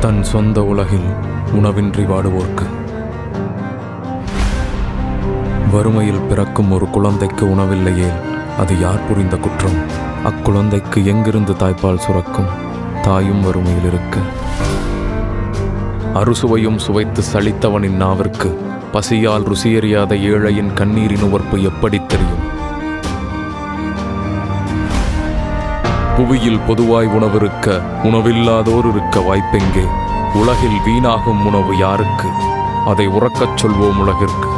தன் சொந்த உலகில் உணவின்றி வாடுவோர்க்கு. வறுமையில் பிறக்கும் ஒரு குழந்தைக்கு உணவில்லையே, அது யார் புரிந்த குற்றம்? அக்குழந்தைக்கு எங்கிருந்து தாய்ப்பால் சுரக்கும்? தாயும் வறுமையில் இருக்க. அறுசுவையும் சுவைத்து சலித்தவனின் நாவிற்கு பசியால் ருசியறியாத ஏழையின் கண்ணீரின் உவர்ப்பு எப்படி தெரியும்? புவியில் பொதுவாய் உணவிருக்க உணவில்லாதோர் இருக்க வாய்ப்பெங்கே? உலகில் வீணாகும் உணவு யாருக்கு? அதை உறக்கச் சொல்வோம் உலகிற்கு.